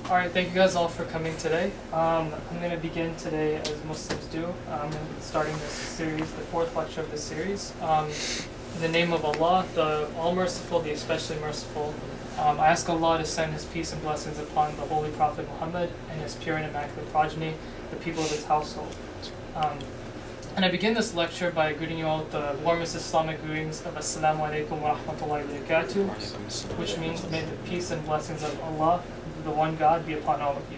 Alright, thank you guys all for coming today. I'm going to begin today as Muslims do. I'm going to be starting this series, the fourth lecture of this series. In the name of Allah, the All-Merciful, the Especially Merciful, I ask Allah to send His peace and blessings upon the Holy Prophet Muhammad and his pure and immaculate progeny, the people of his household. And I begin this lecture by greeting you all with the warmest Islamic greetings of Assalamu alaikum wa rahmatullahi wa barakatuh, which means may the peace and blessings of Allah, the one God, be upon all of you.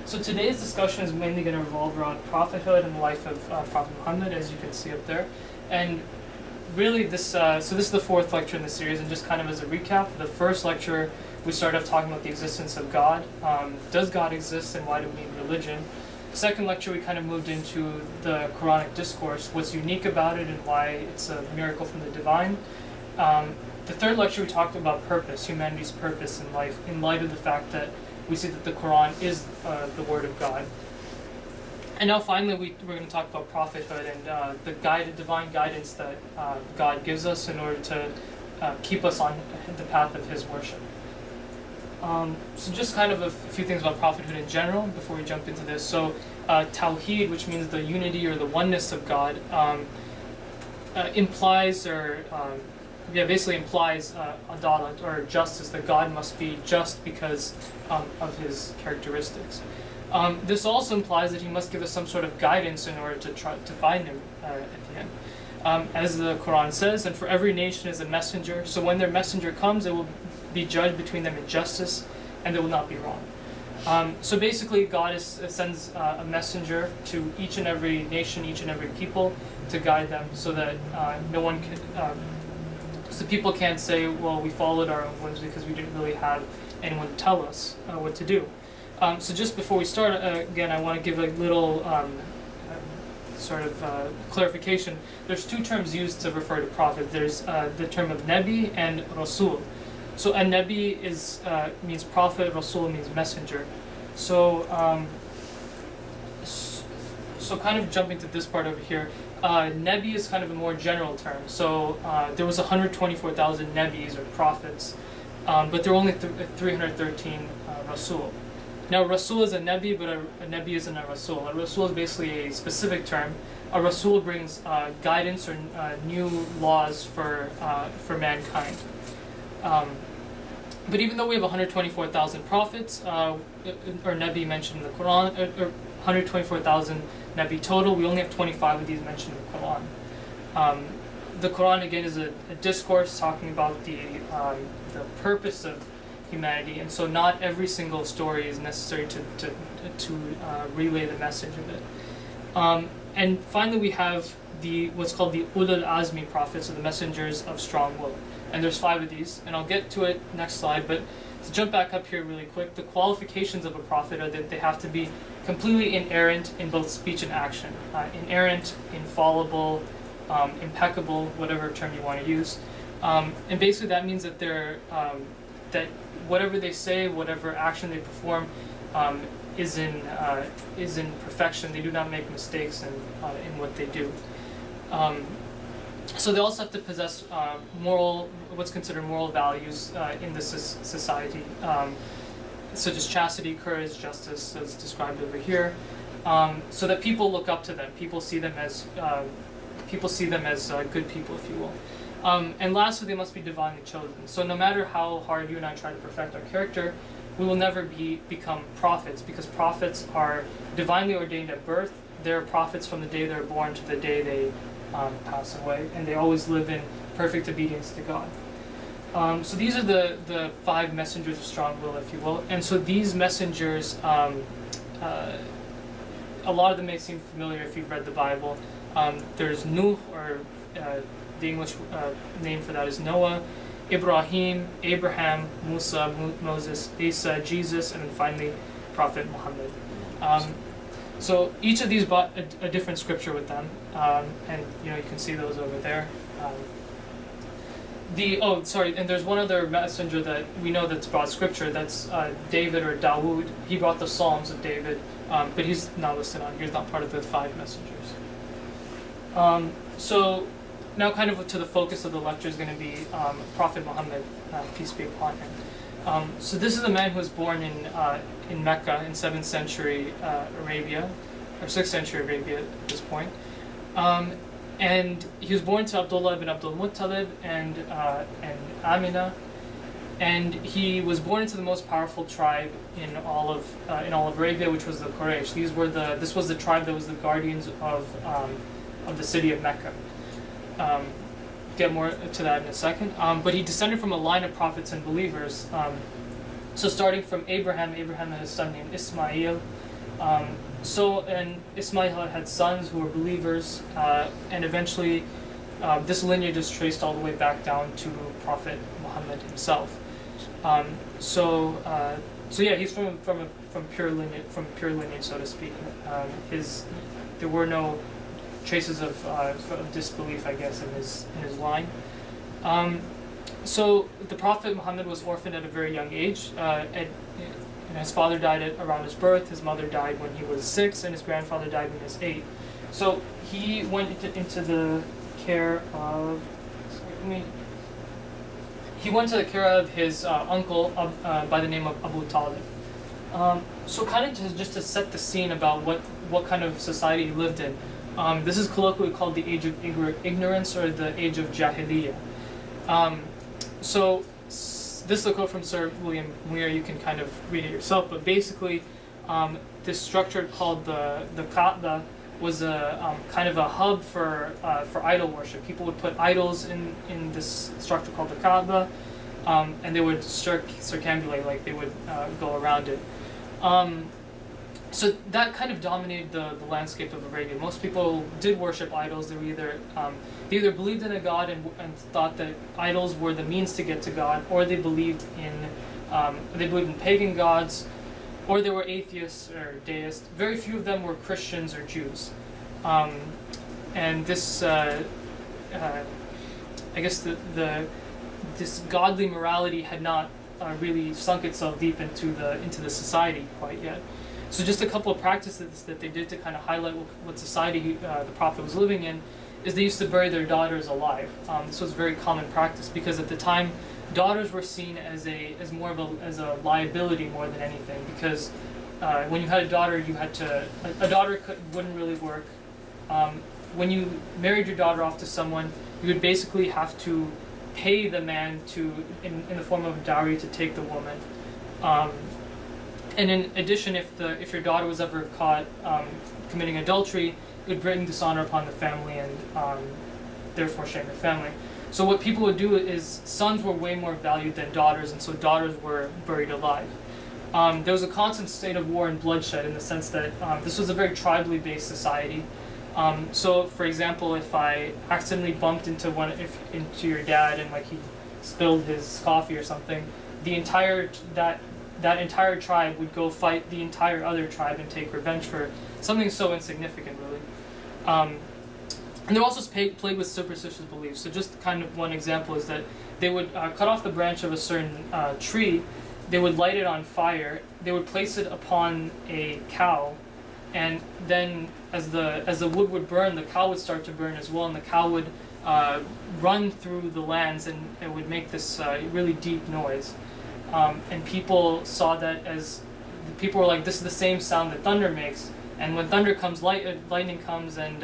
So today's discussion is mainly going to revolve around prophethood and the life of Prophet Muhammad, as you can see up there. And really so this is the fourth lecture in the series, and just kind of as a recap, the first lecture we started off talking about the existence of God. Does God exist and why do we need religion? Second lecture, we kind of moved into the Quranic discourse, what's unique about it and why it's a miracle from the divine. The third lecture, we talked about purpose, humanity's purpose in life, in light of the fact that we see that the Quran is the Word of God. And now finally, we're going to talk about prophethood and the divine guidance that God gives us in order to keep us on the path of His worship. So just kind of a few things about prophethood in general before we jump into this. So Tawheed, which means the unity or the oneness of God, implies adalat, or justice, that God must be just because of His characteristics. This also implies that He must give us some sort of guidance in order to try to find Him at the end. As the Quran says, and for every nation is a messenger, so when their messenger comes, it will be judged between them in justice, and they will not be wrong. So basically, God sends a messenger to each and every nation, each and every people, to guide them, so that no one can, so people can't say, "Well, we followed our own whims because we didn't really have anyone to tell us what to do." So just before we start, again, I want to give a little clarification. There's two terms used to refer to prophet. There's the term of Nabi and Rasul. So a Nabi means prophet, Rasul means messenger. So kind of jumping to this part over here, Nabi is kind of a more general term. So there was 124,000 Nabis or prophets, but there were only 313 Rasul. Now Rasul is a Nabi, but a Nabi isn't a Rasul. A Rasul is basically a specific term. A Rasul brings guidance or new laws for mankind. But even though we have 124,000 prophets, or Nabi mentioned in the Quran, or 124,000 Nabi total, we only have 25 of these mentioned in the Quran. The Quran, again, is a discourse talking about the purpose of humanity, and so not every single story is necessary to relay the message of it. And finally, we have what's called the Ulul Azmi prophets, or the messengers of strong will. And there's 5 of these, and I'll get to it next slide, but to jump back up here really quick, the qualifications of a prophet are that they have to be completely inerrant in both speech and action. Inerrant, infallible, impeccable, whatever term you want to use. And basically that means that that whatever they say, whatever action they perform, is in perfection. They do not make mistakes in what they do. So they also have to possess what's considered moral values in this society, such as chastity, courage, justice, as described over here, so that people look up to them. People see them as good people, if you will. And lastly, they must be divinely chosen. So no matter how hard you and I try to perfect our character, we will never become prophets, because prophets are divinely ordained at birth. They're prophets from the day they're born to the day they pass away, and they always live in perfect obedience to God. So these are the 5 messengers of strong will, if you will. And so these messengers, a lot of them may seem familiar if you've read the Bible. There's Nuh, or the English name for that is Noah, Ibrahim, Abraham, Musa, Moses, Isa, Jesus, and then finally Prophet Muhammad. So each of these brought a different scripture with them, and you can see those over there. And there's one other messenger that we know that's brought scripture. That's David, or Dawood. He brought the Psalms of David, but he's not listed on here. He's not part of the 5 messengers. So now, kind of to the focus of the lecture is going to be Prophet Muhammad, peace be upon him. So this is a man who was born in Mecca in 7th century Arabia, or 6th century Arabia at this point. And he was born to Abdullah ibn Abdul Muttalib and Amina, and he was born into the most powerful tribe in all of Arabia, which was the Quraysh. This was the tribe that was the guardians of the city of Mecca. Get more to that in a second. But he descended from a line of prophets and believers. So starting from Abraham had a son named Ismail. And Ismail had sons who were believers, and eventually this lineage is traced all the way back down to Prophet Muhammad himself. So yeah, he's from pure lineage, so to speak. There were no traces of disbelief, I guess, in his line. So the Prophet Muhammad was orphaned at a very young age. And his father died around his birth. His mother died when he was 6, and his grandfather died when he was 8. So he went into the care of. He went to the care of his uncle by the name of Abu Talib. So kind of just to set the scene about what kind of society he lived in. This is colloquially called the age of ignorance, or the age of Jahiliyyah. This is a quote from Sir William Muir. You can kind of read it yourself, but basically, this structure called the Kaaba was a kind of a hub for idol worship. People would put idols in this structure called the Kaaba, and they would circumambulate, like they would go around it. So that kind of dominated the landscape of Arabia. Most people did worship idols. They either believed in a god and thought that idols were the means to get to God, or they believed in pagan gods, or they were atheists or deists. Very few of them were Christians or Jews. And this, I guess, this godly morality had not really sunk itself deep into the society quite yet. So just a couple of practices that they did to kind of highlight what society the Prophet was living in is they used to bury their daughters alive. This was a very common practice because at the time, daughters were seen as a liability more than anything. Because when you had a daughter, a daughter wouldn't really work. When you married your daughter off to someone, you would basically have to pay the man in the form of a dowry to take the woman. And in addition, if your daughter was ever caught committing adultery, it would bring dishonor upon the family and therefore shame the family. So what people would do is sons were way more valued than daughters, and so daughters were buried alive. There was a constant state of war and bloodshed in the sense that this was a very tribally based society. So, for example, if I accidentally bumped into your dad and like he spilled his coffee or something, that entire tribe would go fight the entire other tribe and take revenge for something so insignificant, really. And they're also plagued with superstitious beliefs. So just kind of one example is that they would cut off the branch of a certain tree, they would light it on fire, they would place it upon a cow, and then as the wood would burn, the cow would start to burn as well, and the cow would run through the lands, and it would make this really deep noise. And people saw that as people were like, this is the same sound that thunder makes, and when thunder comes, lightning comes, and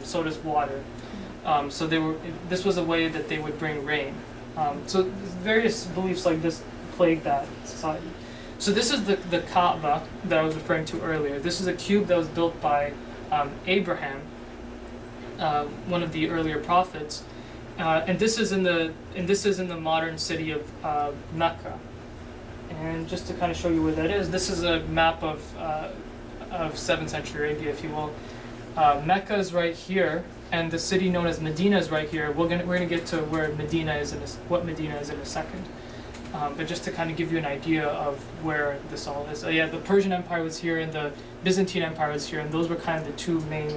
so does water. So this was a way that they would bring rain. So various beliefs like this plagued that society. So this is the Kaaba that I was referring to earlier. This is a cube that was built by Abraham, one of the earlier prophets. And this is in the modern city of Mecca. And just to kind of show you where that is, this is a map of 7th century Arabia, if you will. Mecca is right here, and the city known as Medina is right here. We're gonna get to where Medina is what Medina is in a second. But just to kind of give you an idea of where this all is. Yeah, the Persian Empire was here, and the Byzantine Empire was here, and those were kind of the two main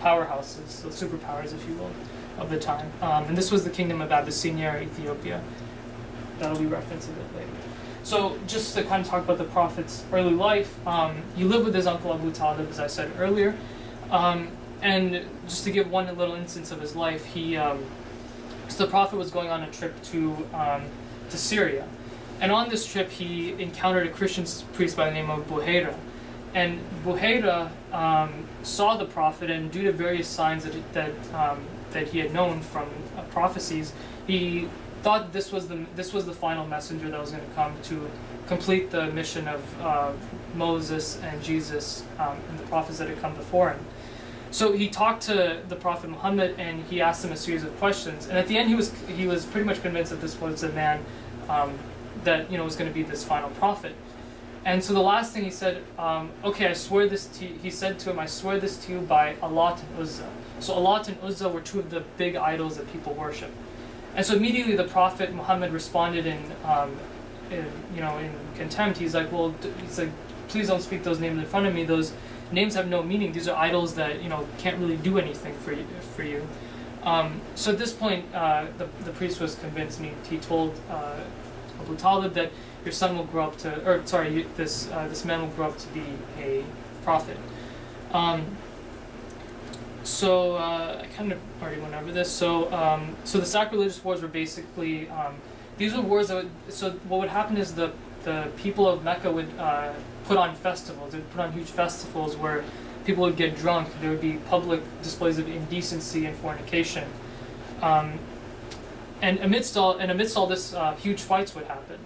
powerhouses, so superpowers, if you will, of the time. And this was the kingdom of Abyssinia or Ethiopia. That'll be referenced a bit later. So just to kind of talk about the Prophet's early life, he lived with his uncle Abu Talib, as I said earlier. And just to give one little instance of his life, so the Prophet was going on a trip to Syria. And on this trip, he encountered a Christian priest by the name of Buhaira. And Buhaira saw the prophet, and due to various signs that he had known from prophecies, he thought this was the final messenger that was going to come to complete the mission of Moses and Jesus and the prophets that had come before him. So he talked to the Prophet Muhammad, and he asked him a series of questions. And at the end, he was pretty much convinced that this was a man that was going to be this final prophet. And so the last thing he said, okay, I swear this to you. He said to him, I swear this to you by Allah and Uzza. So Allah and Uzza were two of the big idols that people worship. And so immediately the Prophet Muhammad responded in contempt. He's like, please don't speak those names in front of me. Those names have no meaning. These are idols that can't really do anything for you. So at this point, the priest was convinced, and he told Abu Talib that your son will grow up to, this man will grow up to be a prophet. So I kind of already went over this. So the sacrilegious wars were basically these were wars that so what would happen is the people of Mecca would put on festivals. They would put on huge festivals where people would get drunk. There would be public displays of indecency and fornication. And amidst all this, huge fights would happen.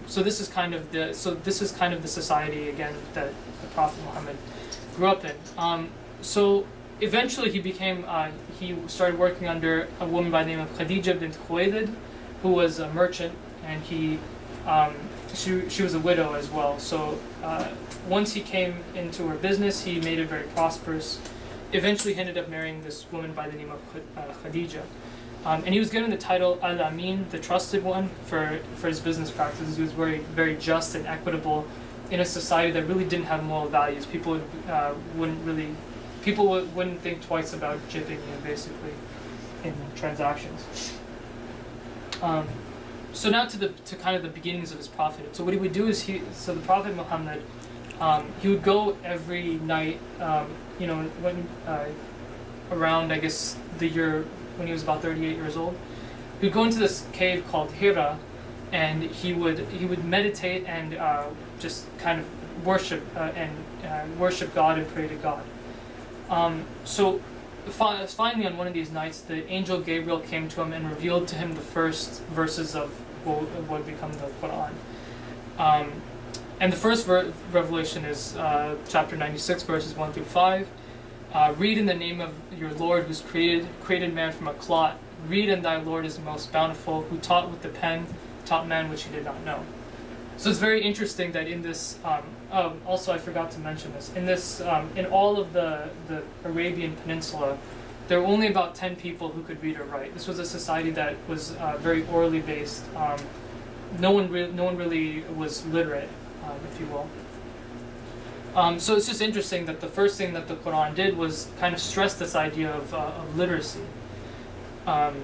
So this is kind of the society again that the Prophet Muhammad grew up in. So eventually he started working under a woman by the name of Khadija bint Khuwaylid, who was a merchant, and she was a widow as well. So once he came into her business, he made it very prosperous. Eventually he ended up marrying this woman by the name of Khadija. And he was given the title Al-Amin, the trusted one, for his business practices. He was very, very just and equitable in a society that really didn't have moral values. People wouldn't think twice about jipping you, basically, in transactions. So now to kind of the beginnings of his prophet. So what he would do is the Prophet Muhammad, he would go every night, when around, I guess, the year when he was about 38 years old. He would go into this cave called Hira, and he would meditate and just kind of worship worship God and pray to God. So finally, on one of these nights, the angel Gabriel came to him and revealed to him the first verses of what would become the Quran. And the first revelation is chapter 96, verses 1 through 5. Read in the name of your Lord, who's created man from a clot. Read, and thy Lord is most bountiful, who taught with the pen, taught man which he did not know. So it's very interesting that in this, also I forgot to mention this, in all of the Arabian Peninsula, there were only about 10 people who could read or write. This was a society that was very orally based. No one really was literate, if you will. So it's just interesting that the first thing that the Quran did was kind of stress this idea of literacy. The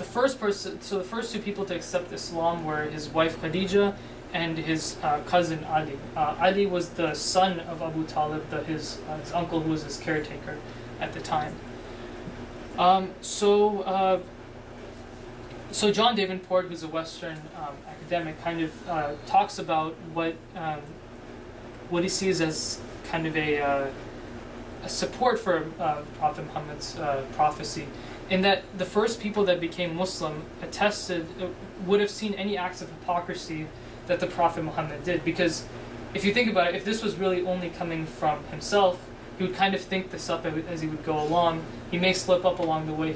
first two people to accept Islam were his wife Khadija and his cousin Ali. Ali was the son of Abu Talib, his uncle, who was his caretaker at the time. So John Davenport, who's a Western academic, kind of talks about what he sees as kind of a support for Prophet Muhammad's prophecy, in that the first people that became Muslim would have seen any acts of hypocrisy that the Prophet Muhammad did. Because if you think about it, if this was really only coming from himself, he would kind of think this up as he would go along. He may slip up along the way.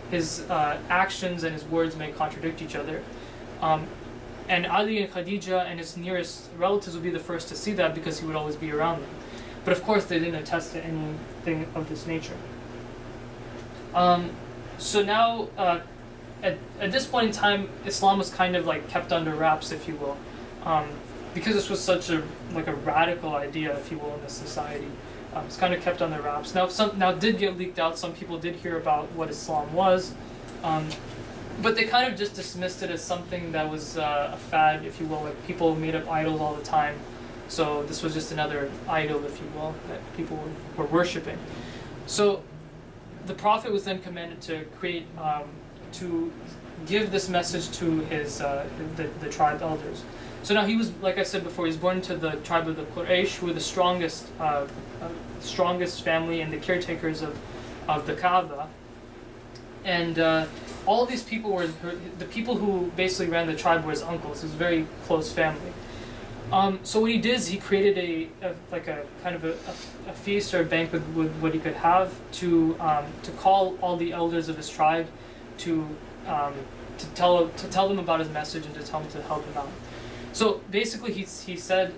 His actions and his words may contradict each other. And Ali and Khadija and his nearest relatives would be the first to see that, because he would always be around them. But of course they didn't attest to anything of this nature. So now, at this point in time, Islam was kind of like kept under wraps, if you will, because this was such a radical idea, if you will, in this society. It's kind of kept under wraps. Now it did get leaked out. Some people did hear about what Islam was, but they kind of just dismissed it as something that was a fad, if you will. Like, people made up idols all the time, so this was just another idol, if you will, that people were worshipping. So the Prophet was then commanded to create, to give this message to his the tribe elders. So now he was, like I said before, he was born into the tribe of the Quraysh, who were the strongest family and the caretakers of the Kaaba. And all of these people were the people who basically ran the tribe were his uncles. It was a very close family. So what he did is he created a kind of a feast or a banquet with what he could have to call all the elders of his tribe to tell them about his message and to tell them to help him out. So basically, he said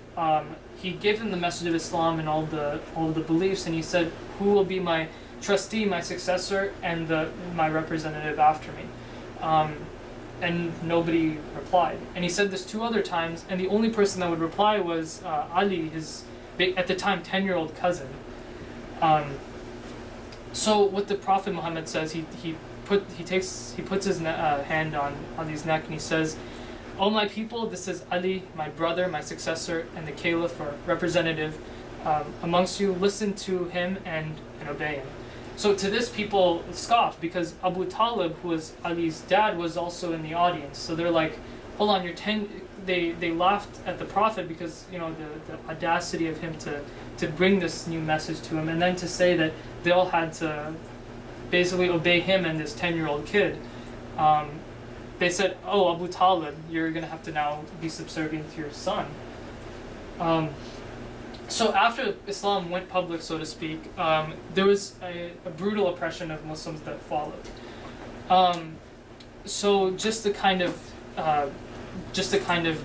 he gave them the message of Islam and all the beliefs, and he said, "Who will be my trustee, my successor, and my representative after me?" And nobody replied. And he said this 2 other times, and the only person that would reply was Ali, his at the time 10-year-old cousin. So what the Prophet Muhammad says, he puts his hand on his neck and he says, "O my people, this is Ali, my brother, my successor, and the caliph or representative amongst you. Listen to him and obey him." So to this, people scoffed because Abu Talib, who was Ali's dad, was also in the audience. So they're like, "Hold on, you're 10." They laughed at the Prophet because the audacity of him to bring this new message to him, and then to say that they all had to basically obey him and this 10-year-old kid. They said, "Oh, Abu Talib, you're going to have to now be subservient to your son." So after Islam went public, so to speak, there was a brutal oppression of Muslims that followed. So just to kind of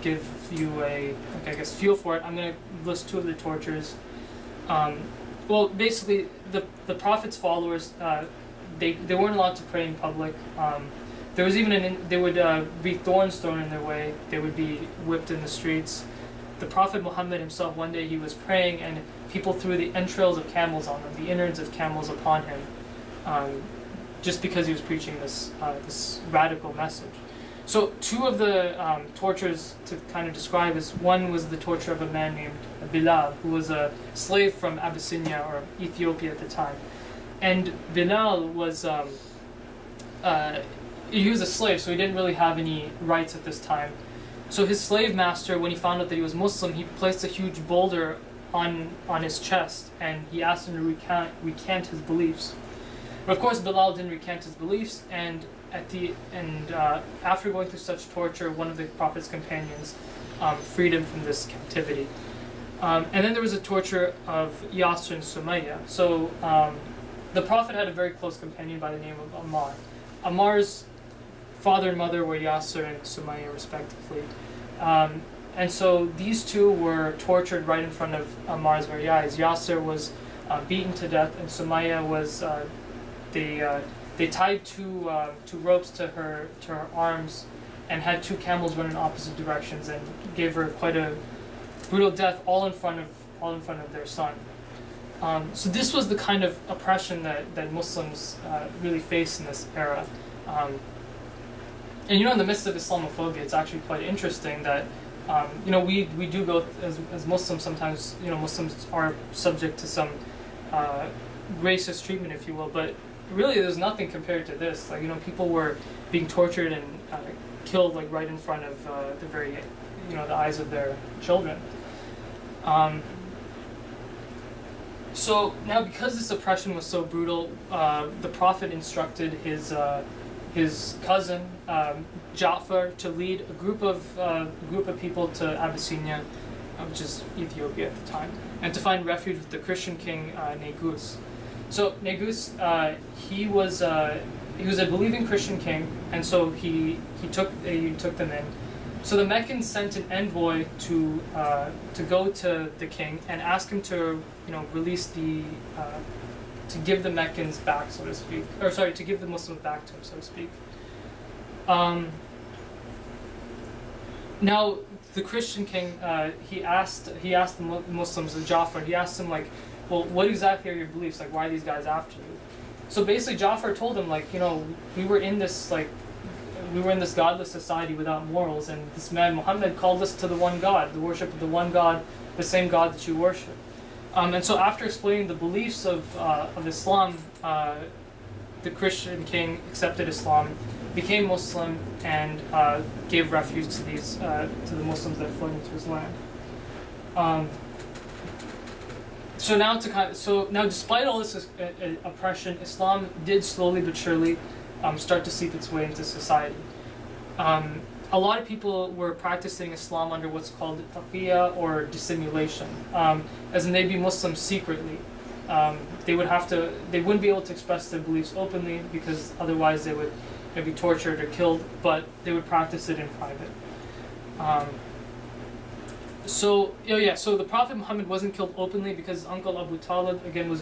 give you a feel for it, I'm going to list 2 of the tortures. Well, basically, the Prophet's followers, they weren't allowed to pray in public. There was even there would be thorns thrown in their way. They would be whipped in the streets. The Prophet Muhammad himself, one day he was praying and people threw the entrails of camels on him, the innards of camels upon him, just because he was preaching this radical message. So 2 of the tortures to kind of describe is, one was the torture of a man named Bilal, who was a slave from Abyssinia or Ethiopia at the time. And Bilal was he was a slave, so he didn't really have any rights at this time. So his slave master, when he found out that he was Muslim, he placed a huge boulder on his chest, and he asked him to recant his beliefs. But of course, Bilal didn't recant his beliefs, and after going through such torture, one of the Prophet's companions freed him from this captivity. And then there was a torture of Yasr and Sumayya. So the Prophet had a very close companion by the name of Ammar. Ammar's father and mother were Yasr and Sumayya, respectively. And so these 2 were tortured right in front of Ammar's very eyes. Yasr was beaten to death, and Sumayya was they tied 2 ropes to her arms and had 2 camels run in opposite directions and gave her quite a brutal death, all in front of their son. So this was the kind of oppression that Muslims really faced in this era. And in the midst of Islamophobia, it's actually quite interesting that we do go as Muslims sometimes. Muslims are subject to some racist treatment, if you will, but really there's nothing compared to this. People were being tortured and killed right in front of the eyes of their children. So now, because this oppression was so brutal, the Prophet instructed his cousin Ja'far to lead a group of people to Abyssinia, which is Ethiopia at the time, and to find refuge with the Christian king Negus. So Negus, he was a believing Christian king, and so he took them in. So the Meccans sent an envoy to go to the king and ask him to release to give the Meccans back, so to speak, or sorry, to give the Muslims back to him, so to speak. Now the Christian king, he asked the Muslims, Ja'far, he asked them well, what exactly are your beliefs? Why are these guys after you? So basically, Ja'far told them we were in this godless society without morals, and this man Muhammad called us to the one God, the worship of the one God, the same God that you worship. And so after explaining the beliefs of Islam, the Christian king accepted Islam, became Muslim and gave refuge to these to the Muslims that fled into his land. So now, despite all this oppression, Islam did slowly but surely start to seep its way into society. A lot of people were practicing Islam under what's called taqiyya, or dissimulation, as in they'd be Muslims secretly. They wouldn't be able to express their beliefs openly because otherwise they would be tortured or killed, but they would practice it in private. So the Prophet Muhammad wasn't killed openly because his uncle Abu Talib, again, was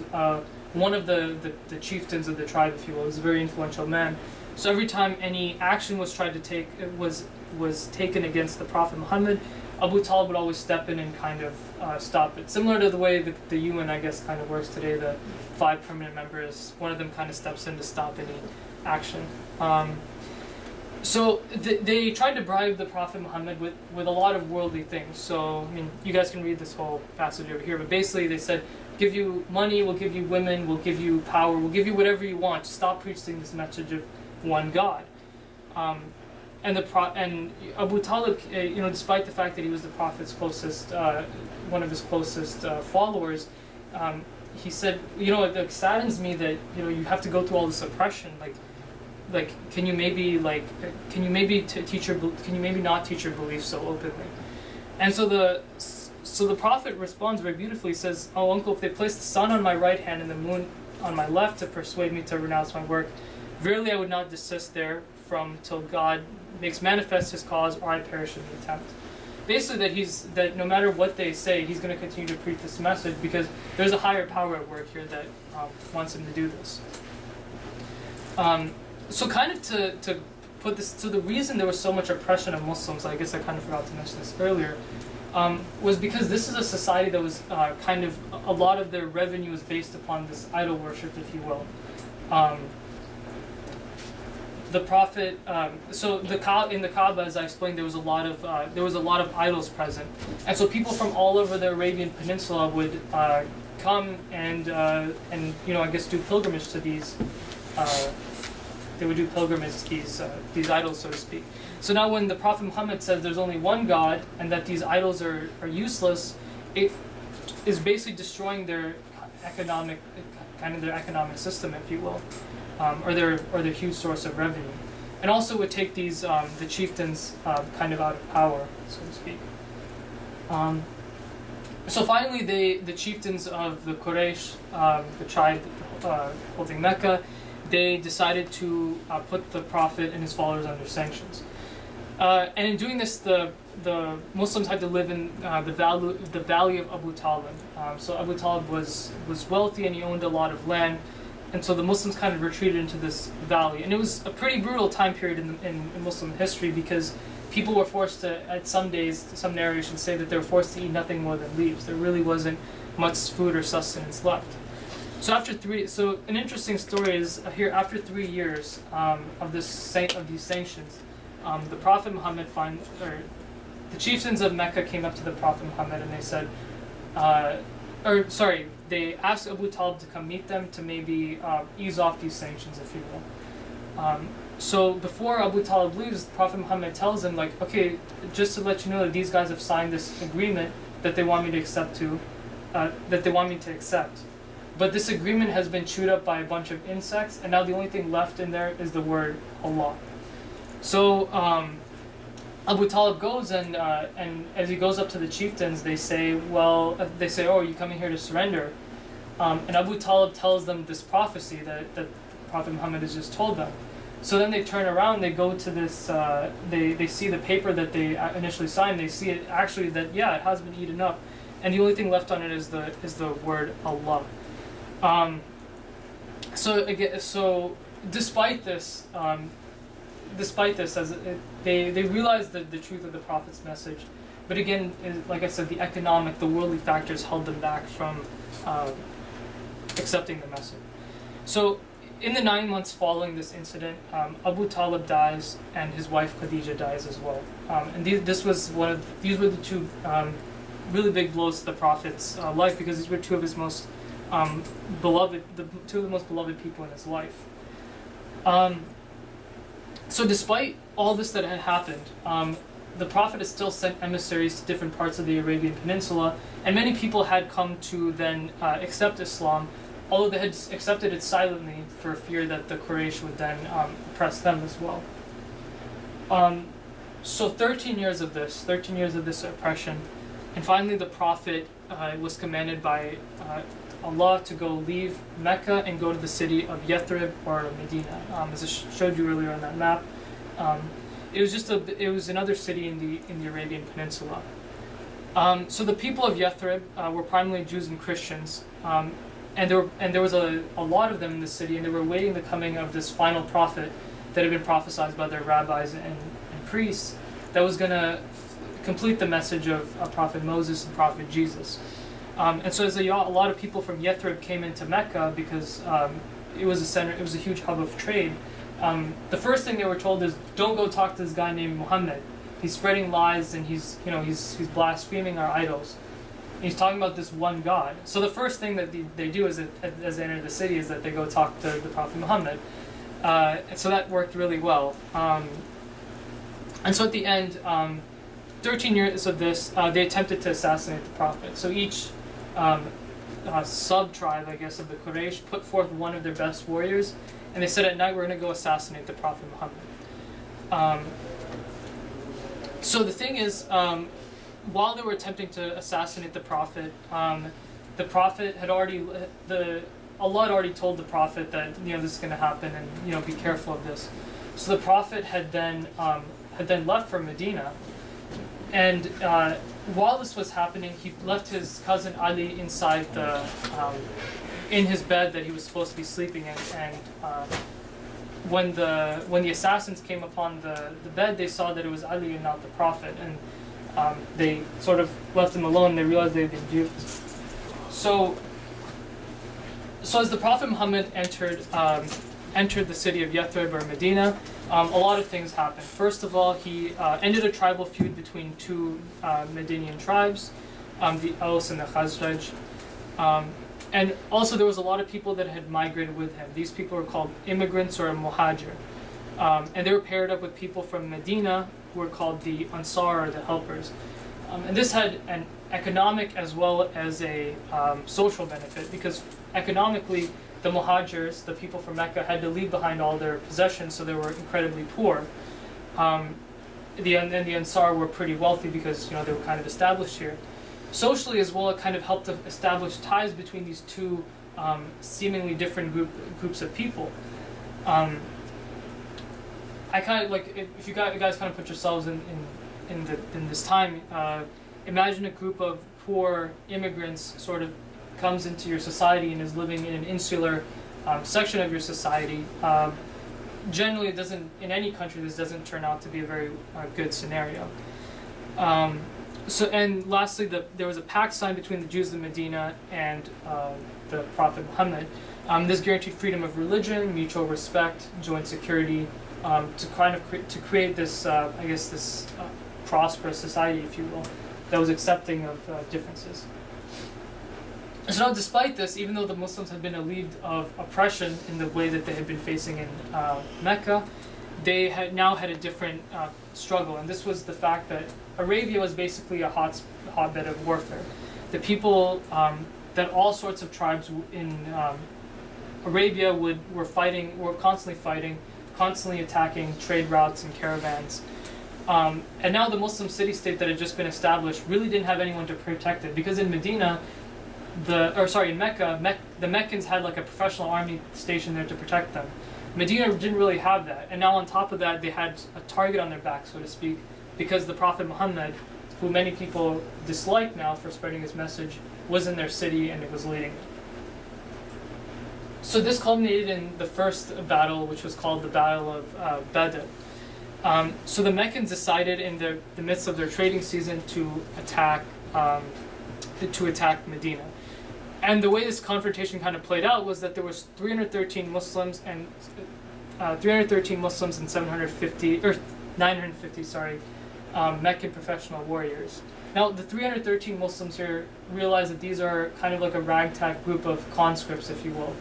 one of the chieftains of the tribe, if you will. He was a very influential man. So every time any action was tried to take, was taken against the Prophet Muhammad, Abu Talib would always step in and kind of stop it. Similar to the way the UN, I guess, kind of works today, the 5 permanent members, one of them kind of steps in to stop any action. So they tried to bribe the Prophet Muhammad with a lot of worldly things. So, I mean, you guys can read this whole passage over here, but basically they said, give you money, we'll give you women, we'll give you power, we'll give you whatever you want. Stop preaching this message of one God. And Abu Talib, despite the fact that he was the Prophet's closest, one of his closest followers, he said, it saddens me that you have to go through all this oppression. Like, can you maybe not teach your beliefs so openly? And so the Prophet responds very beautifully. He says, "Oh, uncle, if they place the sun on my right hand and the moon on my left to persuade me to renounce my work, verily I would not desist therefrom till God makes manifest his cause, or I perish in the attempt." Basically, that no matter what they say, he's going to continue to preach this message because there's a higher power at work here that wants him to do this. So kind of to put this, so the reason there was so much oppression of Muslims, I guess I kind of forgot to mention this earlier, was because this is a society that was kind of, a lot of their revenue is based upon this idol worship, if you will. The Prophet, in the Kaaba, as I explained, there was a lot of idols present, and so people from all over the Arabian Peninsula would come and I guess do pilgrimage to these. They would do pilgrimage to these idols, so to speak. So now, when the Prophet Muhammad says there's only one God and that these idols are useless, it is basically destroying their economic system, if you will. Or their huge source of revenue, and also would take these the chieftains kind of out of power, so to speak. So finally, the chieftains of the Quraysh, the tribe holding Mecca, they decided to put the Prophet and his followers under sanctions. And in doing this, the Muslims had to live in the valley of Abu Talib. So Abu Talib was wealthy and he owned a lot of land. And so the Muslims kind of retreated into this valley. And it was a pretty brutal time period in Muslim history because people were forced to, at some days, some narrations say that they were forced to eat nothing more than leaves. There really wasn't much food or sustenance left. So an interesting story is here, after 3 years of these sanctions, the Prophet Muhammad the chieftains of Mecca came up to the Prophet Muhammad and they said, they asked Abu Talib to come meet them to maybe ease off these sanctions, if you will. So before Abu Talib leaves, Prophet Muhammad tells them, like, okay, just to let you know that these guys have signed this agreement that they want me to accept. But this agreement has been chewed up by a bunch of insects, and now the only thing left in there is the word Allah. So Abu Talib goes and as he goes up to the chieftains, they say, "Oh, are you coming here to surrender?" And Abu Talib tells them this prophecy that Prophet Muhammad has just told them. So then they turn around, they go to this, they see the paper that they initially signed. They see it actually that it has been eaten up, and the only thing left on it is the word Allah. So despite this, they realized the truth of the Prophet's message, but again, like I said, the worldly factors held them back from accepting the message. So in the 9 months following this incident, Abu Talib dies and his wife Khadija dies as well. And these were the two really big blows to the Prophet's life, because these were two of his most two of the most beloved people in his life. So despite all this that had happened, the Prophet had still sent emissaries to different parts of the Arabian Peninsula, and many people had come to then accept Islam, although they had accepted it silently for fear that the Quraysh would then oppress them as well. So 13 years of this oppression, and finally the Prophet was commanded by Allah to go leave Mecca and go to the city of Yathrib or Medina. As I showed you earlier on that map, it was another city in the Arabian Peninsula. So the people of Yathrib were primarily Jews and Christians, and there was a lot of them in the city, and they were awaiting the coming of this final prophet that had been prophesied by their rabbis and priests that was going to complete the message of Prophet Moses and Prophet Jesus. And so as a lot of people from Yathrib came into Mecca because it was a huge hub of trade. The first thing they were told is, don't go talk to this guy named Muhammad. He's spreading lies and he's blaspheming our idols. And he's talking about this one God. So the first thing that they do as they enter the city is that they go talk to the Prophet Muhammad. And so that worked really well. And so at the end, 13 years of this, they attempted to assassinate the Prophet. So each sub-tribe, I guess, of the Quraysh put forth one of their best warriors, and they said at night, we're going to go assassinate the Prophet Muhammad. So the thing is, while they were attempting to assassinate the Prophet had already, Allah had already told the Prophet that this is going to happen, and be careful of this. So the Prophet had then left for Medina, and while this was happening, he left his cousin Ali inside in his bed that he was supposed to be sleeping in. And when the assassins came upon the bed, they saw that it was Ali and not the Prophet, and they sort of left him alone. They realized they'd been duped. So as the Prophet Muhammad entered the city of Yathrib or Medina, a lot of things happened. First of all, he ended a tribal feud between two Medinian tribes, the Aus and the Khazraj. And also there was a lot of people that had migrated with him. These people were called immigrants or muhajir. And they were paired up with people from Medina who were called the Ansar or the helpers. And this had an economic as well as a social benefit, because economically, the muhajirs, the people from Mecca, had to leave behind all their possessions, so they were incredibly poor. The Ansar were pretty wealthy because they were kind of established here. Socially as well, it kind of helped to establish ties between these two seemingly different groups of people. I kind of if you guys kind of put yourselves in this time, imagine a group of poor immigrants sort of comes into your society and is living in an insular section of your society. Generally, it doesn't, in any country, this doesn't turn out to be a very good scenario. And lastly, there was a pact signed between the Jews of Medina and the Prophet Muhammad. This guaranteed freedom of religion, mutual respect, joint security, to create this, this prosperous society, if you will, that was accepting of differences. So now, despite this, even though the Muslims had been relieved of oppression in the way that they had been facing in Mecca, they had now had a different struggle, and this was the fact that Arabia was basically a hotbed of warfare. The people, that all sorts of tribes in Arabia were constantly fighting, constantly attacking trade routes and caravans. And now the Muslim city-state that had just been established really didn't have anyone to protect it, because in Medina, in Mecca, the Meccans had like a professional army stationed there to protect them. Medina didn't really have that, and now on top of that, they had a target on their back, so to speak, because the Prophet Muhammad, who many people dislike now for spreading his message, was in their city and it was leading it. So this culminated in the first battle, which was called the Battle of Badr. So the Meccans decided in the midst of their trading season to attack Medina. And the way this confrontation kind of played out was that there was 313 Muslims and 950 Meccan professional warriors. Now the 313 Muslims here realize that these are kind of like a ragtag group of conscripts, if you will.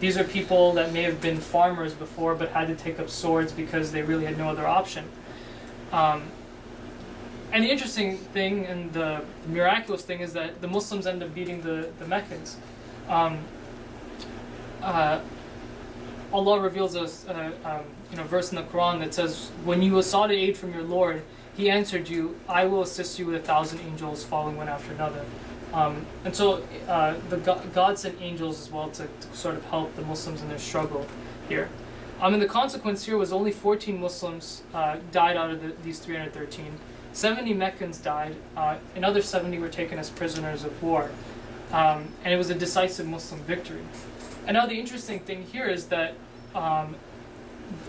These are people that may have been farmers before but had to take up swords because they really had no other option. And the interesting thing and the miraculous thing is that the Muslims end up beating the Meccans. Allah reveals a verse in the Quran that says, "When you sought aid from your Lord, He answered you, I will assist you with 1,000 angels following one after another." And so God sent angels as well to sort of help the Muslims in their struggle here. And the consequence here was only 14 Muslims died out of these 313. 70 Meccans died. Another 70 were taken as prisoners of war. And it was a decisive Muslim victory. And now the interesting thing here is that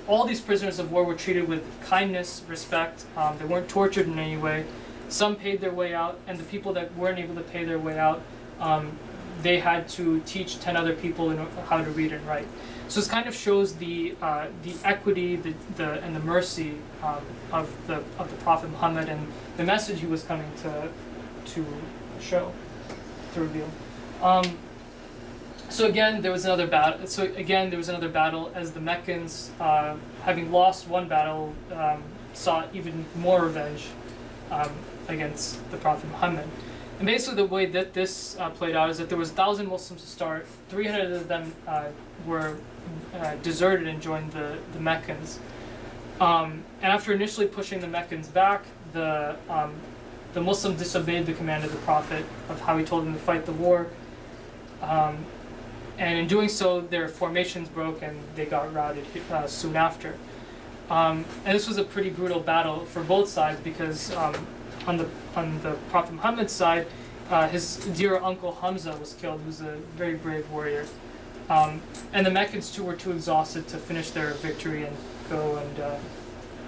all these prisoners of war were treated with kindness, respect. They weren't tortured in any way. Some paid their way out, and the people that weren't able to pay their way out, they had to teach 10 other people how to read and write. So this kind of shows the equity, and the mercy of the Prophet Muhammad and the message he was coming to show, to reveal. So again, there was another battle. As the Meccans, having lost one battle, sought even more revenge against the Prophet Muhammad. And basically, the way that this played out is that there was 1,000 Muslims to start. 300 of them were deserted and joined the Meccans. And after initially pushing the Meccans back, the Muslims disobeyed the command of the Prophet of how he told them to fight the war. And in doing so, their formations broke and they got routed soon after. And this was a pretty brutal battle for both sides because on the Prophet Muhammad's side, his dear uncle Hamza was killed, who was a very brave warrior. And the Meccans too were too exhausted to finish their victory and go and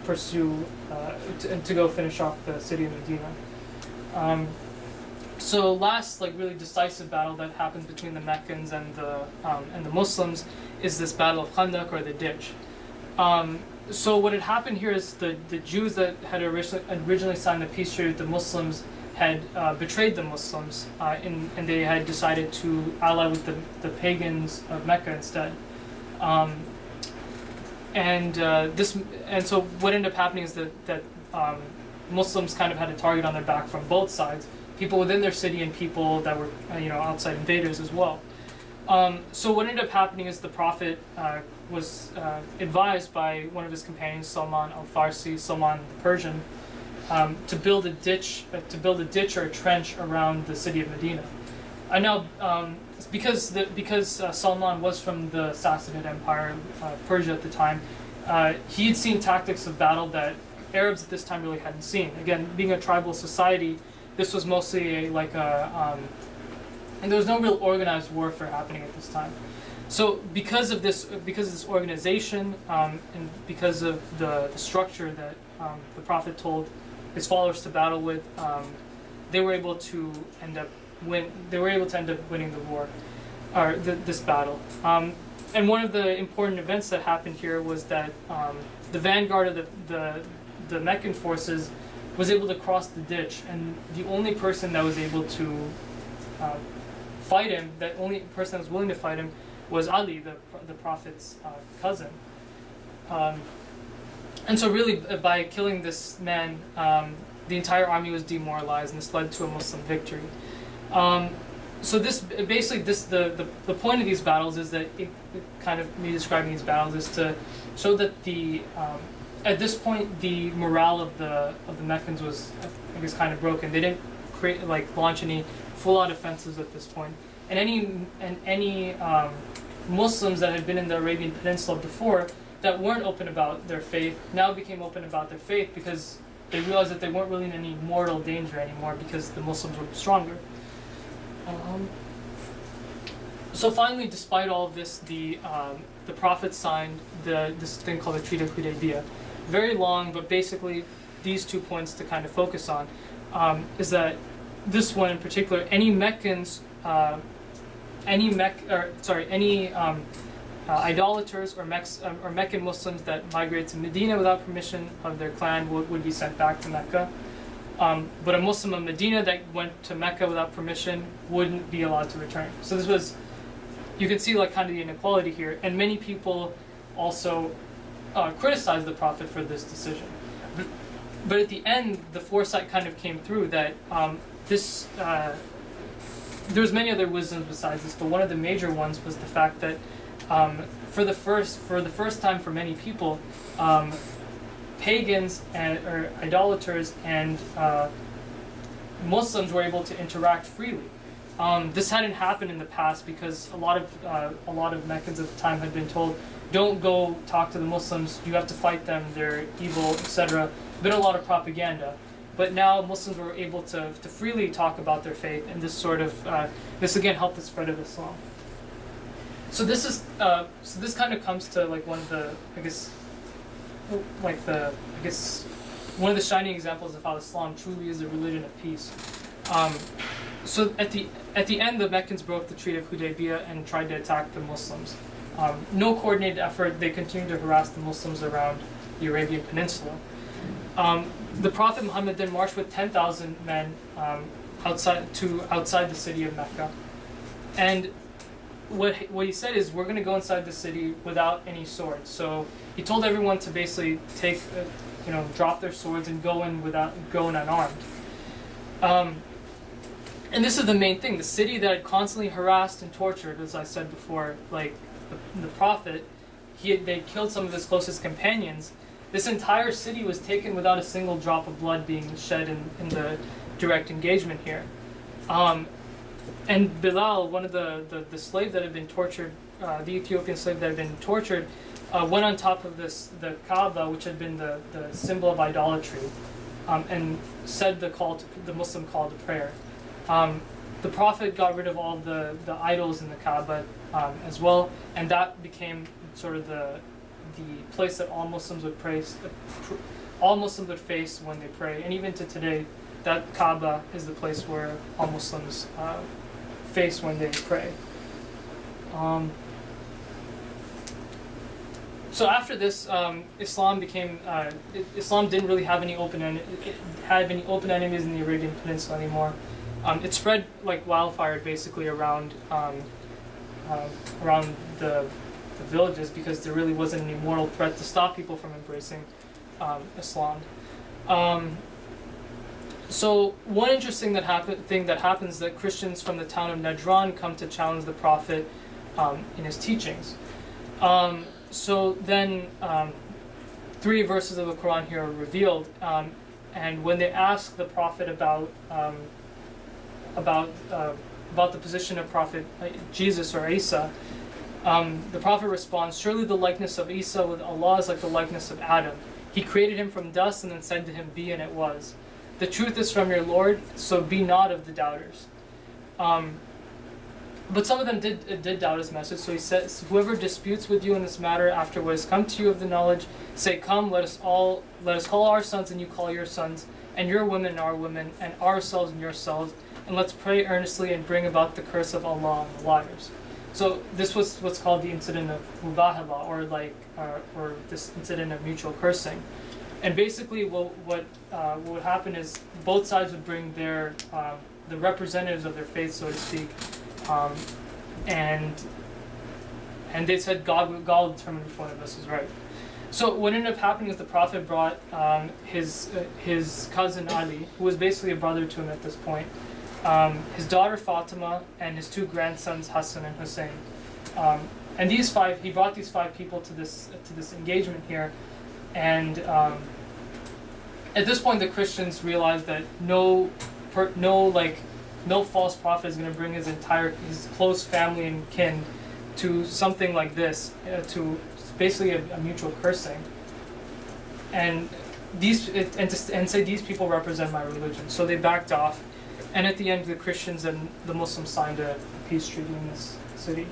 pursue, to go finish off the city of Medina. So last, really decisive battle that happened between the Meccans and the Muslims is this battle of Khandaq, or the ditch. So what had happened here is the Jews that had originally signed the peace treaty with the Muslims had betrayed the Muslims, and they had decided to ally with the pagans of Mecca instead. And so what ended up happening is that Muslims kind of had a target on their back from both sides. People within their city and people that were outside invaders as well. So what ended up happening is the Prophet was advised by one of his companions, Salman al-Farsi, Salman the Persian, to build a ditch or a trench around the city of Medina. And now, because Salman was from the Sassanid Empire, Persia at the time, he had seen tactics of battle that Arabs at this time really hadn't seen. Again, being a tribal society, this was mostly and there was no real organized warfare happening at this time. So because of this organization and because of the structure that the Prophet told his followers to battle with, they were able to end up winning the war, or this battle. And one of the important events that happened here was that the vanguard of the Meccan forces was able to cross the ditch, and the only person that was able to fight him, that only person that was willing to fight him, was Ali, the Prophet's cousin. And so really, by killing this man, the entire army was demoralized, and this led to a Muslim victory. So the point of these battles is that me describing these battles is to show that at this point the morale of the Meccans was, I guess, kind of broken. They didn't launch any full-out offensives at this point, and any Muslims that had been in the Arabian Peninsula before that weren't open about their faith now became open about their faith because they realized that they weren't really in any mortal danger anymore because the Muslims were stronger. So finally, despite all of this, the Prophet signed this thing called the Treaty of Hudaybiyah. Very long, but basically these 2 points to kind of focus on is that this one in particular, any idolaters or Meccan Muslims that migrated to Medina without permission of their clan would be sent back to Mecca. But a Muslim of Medina that went to Mecca without permission wouldn't be allowed to return. So this was you can see like kind of the inequality here, and many people also criticize the Prophet for this decision. But at the end, the foresight kind of came through that there's many other wisdoms besides this, but one of the major ones was the fact that for the first time for many people, pagans or idolaters and Muslims were able to interact freely. This hadn't happened in the past because a lot of Meccans at the time had been told, don't go talk to the Muslims, you have to fight them, they're evil, etc. Been a lot of propaganda. But now Muslims were able to freely talk about their faith, and this again helped the spread of Islam. So this kind of comes to like one of the one of the shining examples of how Islam truly is a religion of peace. So at the end, the Meccans broke the Treaty of Hudaybiyah and tried to attack the Muslims. No coordinated effort. They continued to harass the Muslims around the Arabian Peninsula. The Prophet Muhammad then marched with 10,000 men outside the city of Mecca, and what he said is, we're going to go inside the city without any swords. So he told everyone to basically drop their swords and go in unarmed. And this is the main thing. The city that had constantly harassed and tortured, as I said before, like the Prophet, they killed some of his closest companions. This entire city was taken without a single drop of blood being shed in the direct engagement here. And Bilal, one of the slave that had been tortured, the Ethiopian slave that had been tortured, went on top of the Kaaba, which had been the symbol of idolatry, and said the Muslim call to prayer. The Prophet got rid of all the idols in the Kaaba as well, and that became sort of the place that all Muslims would face when they pray. And even to today, that Kaaba is the place where all Muslims face when they pray. So after this, Islam didn't really have any open enemies in the Arabian Peninsula anymore. It spread like wildfire basically around the villages, because there really wasn't any moral threat to stop people from embracing Islam. So one interesting thing that happens is that Christians from the town of Najran come to challenge the Prophet in his teachings. So then 3 verses of the Quran here are revealed, and when they ask the Prophet about the position of Prophet Jesus or Isa, the Prophet responds, surely the likeness of Isa with Allah is like the likeness of Adam. He created him from dust and then said to him, be, and it was. The truth is from your Lord, so be not of the doubters. But some of them did doubt his message, so he says, whoever disputes with you in this matter after what has come to you of the knowledge, say, come, let us call our sons and you call your sons, and your women and our women, and ourselves and yourselves, and let's pray earnestly and bring about the curse of Allah on the liars. So this was what's called the incident of mubahala, or this incident of mutual cursing. And basically, what would happen is both sides would bring the representatives of their faith, so to speak, and they said God will determine which one of us is right. So what ended up happening is the Prophet brought his cousin Ali, who was basically a brother to him at this point, his daughter Fatima, and his 2 grandsons Hassan and Hussein. And he brought these 5 people to this engagement here, and at this point the Christians realized that no false prophet is going to bring his close family and kin to something like this, to basically a mutual cursing, and say these people represent my religion. So they backed off, and at the end the Christians and the Muslims signed a peace treaty in this city.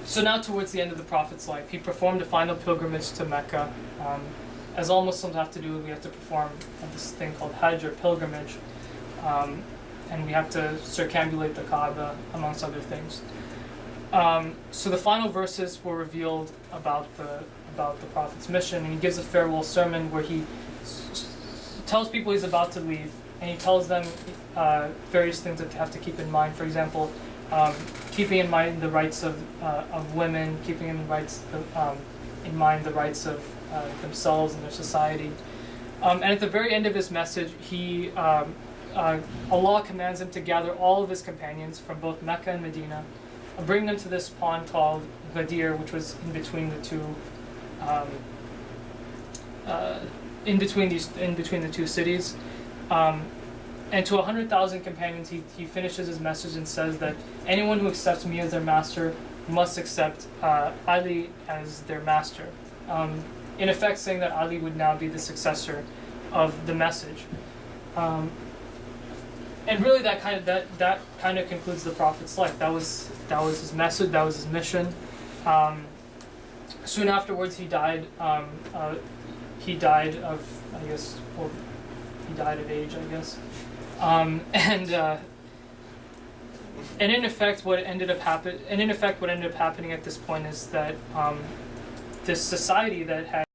So now towards the end of the Prophet's life, he performed a final pilgrimage to Mecca. As all Muslims have to do, we have to perform this thing called Hajj, or pilgrimage, and we have to circumambulate the Kaaba, amongst other things. So the final verses were revealed about the Prophet's mission, and he gives a farewell sermon where he tells people he's about to leave, and he tells them various things that they have to keep in mind. For example, keeping in mind the rights of women, keeping in mind the rights of themselves and their society. And at the very end of his message, Allah commands him to gather all of his companions from both Mecca and Medina, and bring them to this pond called Ghadir, which was in between the two, in between the two cities. And to 100,000 companions, he finishes his message and says that anyone who accepts me as their master must accept Ali as their master. In effect, saying that Ali would now be the successor of the message. And really, that kind of concludes the Prophet's life. That was his message. That was his mission. Soon afterwards, he died. He died of, I guess, well, he died of age, I guess. And in effect, what ended up happening at this point is that this society that had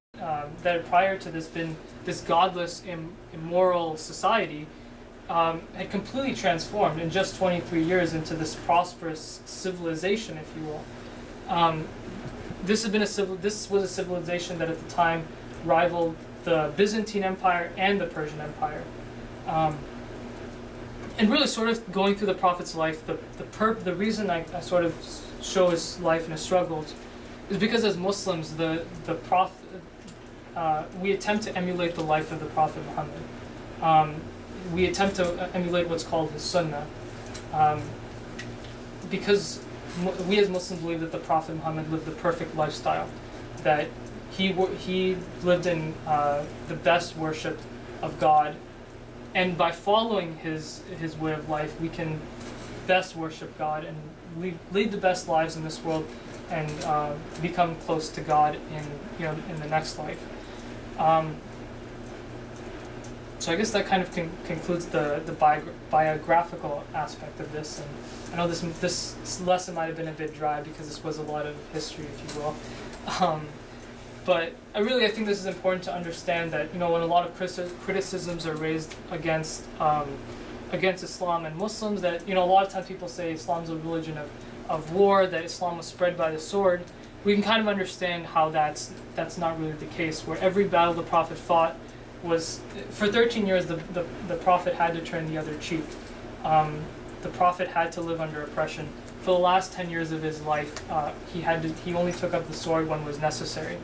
prior to this been this godless, immoral society had completely transformed in just 23 years into this prosperous civilization, if you will. This was a civilization that at the time rivaled the Byzantine Empire and the Persian Empire. And really, sort of going through the Prophet's life, the reason I sort of show his life and his struggles is because as Muslims, we attempt to emulate the life of the Prophet Muhammad. We attempt to emulate what's called the Sunnah, because we as Muslims believe that the Prophet Muhammad lived the perfect lifestyle, that he lived in the best worship of God, and by following his way of life, we can best worship God and lead the best lives in this world, and become close to God in the next life. So I guess that kind of concludes the biographical aspect of this. And I know this lesson might have been a bit dry because this was a lot of history, if you will. But I think this is important to understand that, when a lot of criticisms are raised against Islam and Muslims, that, a lot of times people say Islam's a religion of war, that Islam was spread by the sword. We can kind of understand how that's not really the case, where every battle the Prophet fought was, for 13 years, the Prophet had to turn the other cheek. The Prophet had to live under oppression. For the last 10 years of his life, he only took up the sword when it was necessary.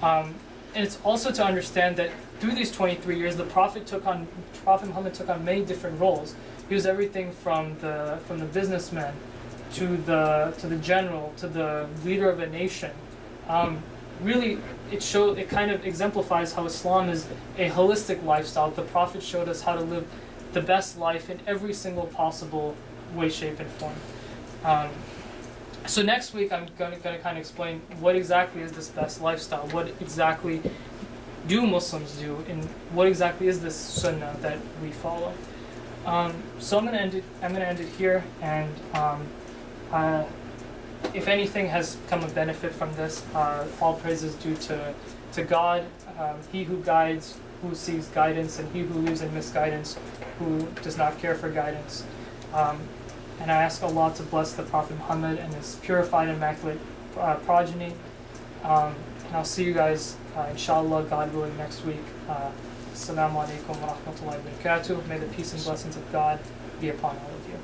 And it's also to understand that through these 23 years, Prophet Muhammad took on many different roles. He was everything from the businessman to the general to the leader of a nation. Really, it kind of exemplifies how Islam is a holistic lifestyle. The Prophet showed us how to live the best life in every single possible way, shape, and form. So next week, I'm going to kind of explain what exactly is this best lifestyle. What exactly do Muslims do, and what exactly is this Sunnah that we follow? So I'm going to end it here, and if anything has come of benefit from this, all praise is due to God. He who guides, who seeks guidance, and he who lives in misguidance, who does not care for guidance. And I ask Allah to bless the Prophet Muhammad and his purified, immaculate progeny. And I'll see you guys, inshallah, God willing, next week. Assalamu alaikum wa rahmatullahi wa barakatuh. May the peace and blessings of God be upon all of you.